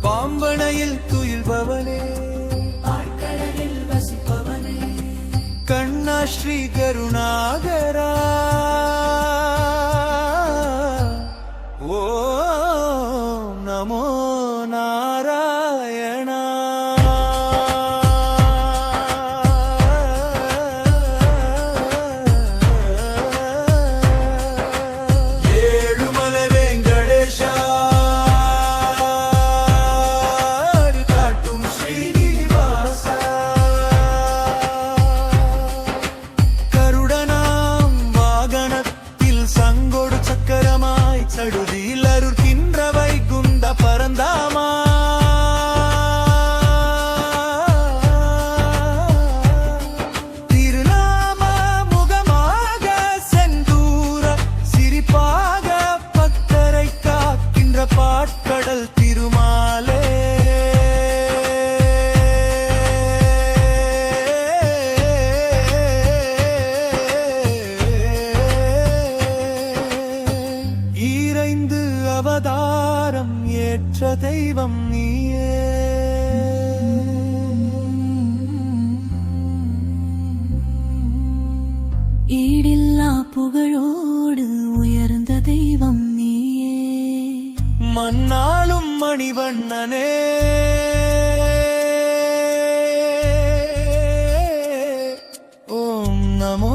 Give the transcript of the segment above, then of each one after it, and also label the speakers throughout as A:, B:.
A: பாம்பனையில் துயில்பவனே,
B: ஆழ்கடலில் வசிப்பவனே,
A: கண்ணா ஸ்ரீ கருணாகரா, ஓம் நமோ நாராயணா. ஏழுமலை வெங்கடேஷா, சடுதியில் அருள்கின்ற வைகுந்த பரந்தாமா, திருநாம முகமாக செந்தூர சிரிப்பாக பக்தரை காக்கின்ற பாட்கடல் திருமாலே. அவதாரம் ஏற்ற தெய்வம் நீயே,
B: ஈடில்லா புகழோடு உயர்ந்த தெய்வம் நீயே,
A: மண்ணாளும் மணிவண்ணனே, ஓம் நமோ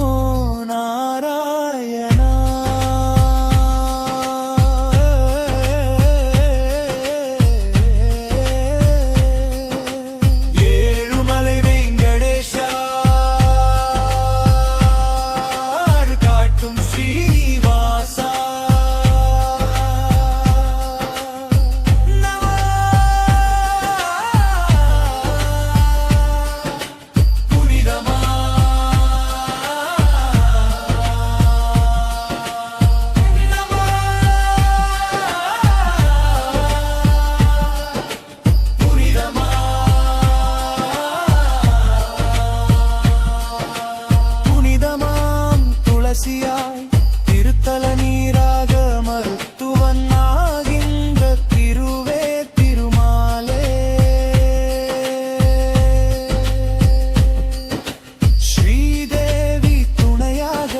A: நாராயணா. திருத்தல நீராக மருத்துவன் ஆகின்ற திருவே திருமாலே, ஸ்ரீதேவி துணையாக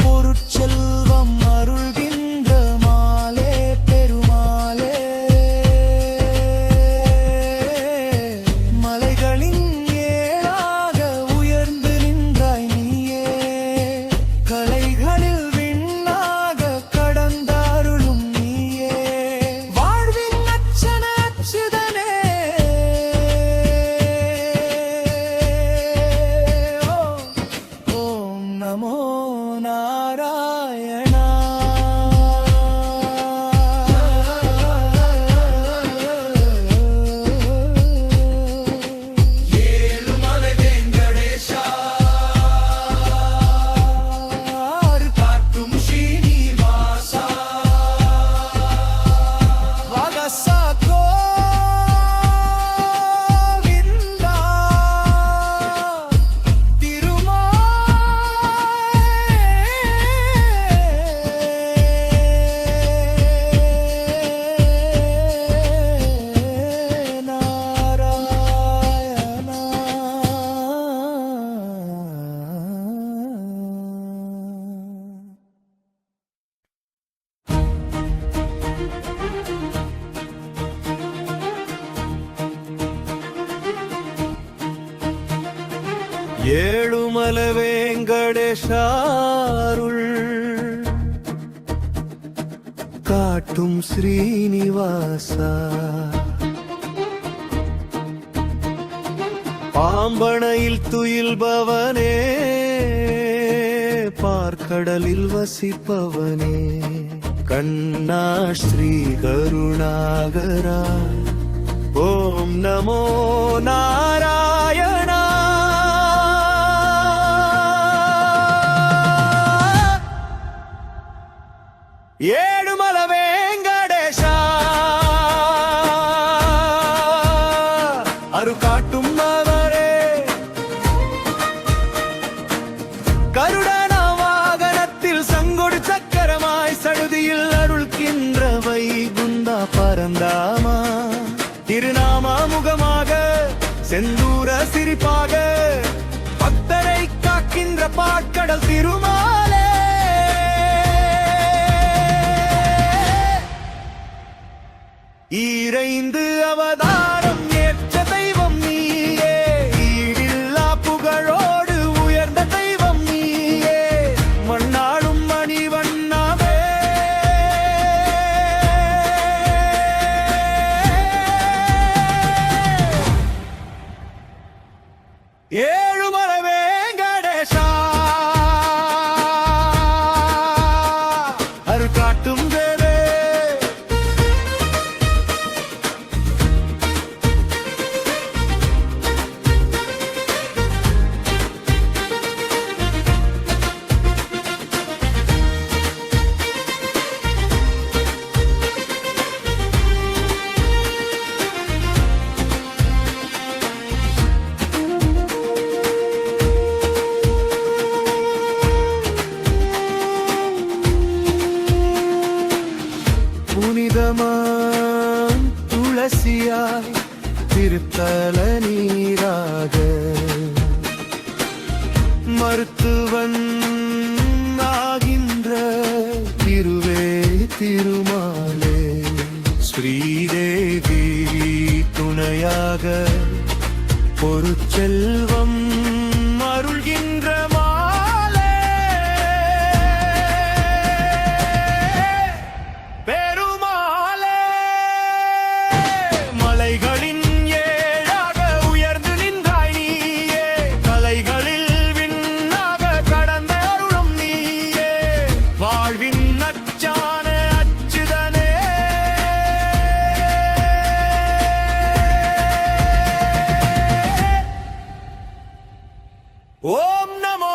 A: பொருட்செல்வம் அருள்கின்ற மாலே பெருமாளே, மலைகளின் ஏழாக உயர்ந்து நின்றாய் நீயே, கலைகளில் நமோ நாராயணா. ஏழுமலை வெங்கடேஷா, காட்டும் ஸ்ரீனிவாசா, வாகசா கோவிந்தா, ஏழுமலை வெங்கடேஷாருள் காட்டும் ஸ்ரீனிவாசா, பாம்பனையில் துயில்பவனே, பார்க்கடலில் வசிப்பவனே, கண்ணா ஸ்ரீ கருணாகரா, ஓம் நமோ நாராயணா. கருடன வாகனத்தில் சங்கொடு சக்கரமாய் சடுதியில் அருள்கின்ற வைகுந்தா பரந்தாமா திருநாமா முகமாக செந்தூர சிரிப்பாக பக்தரை காக்கின்ற பாட்கடல் திருமாலே ஈரைந்து அவதாரம் ஏற்ற தெய்வம் நீயே ஈடில்லா புகழோடு உயர்ந்த தெய்வம் நீயே மண்ணாடும் மணிவண்ணாவே ஏழுமலை வேங்கடேஷா அருள் காட்டும் வேலே புனிதமாம் துளசியாய் திருத்தல நீராக மருத்துவன் ஆகின்ற திருவே திருமாலே ஸ்ரீதேவி துணையாக ஒரு செல்வம் அருள்கின்ற மாலே பெருமாளே மலைகளின் ஏழாக உயர்ந்து நின்றாய் நீயே கலைகளில் விண்ணாக கடந்த அருளும் நீயே வாழ்வின் அச்சான அச்சுதனே ஓம் நமோ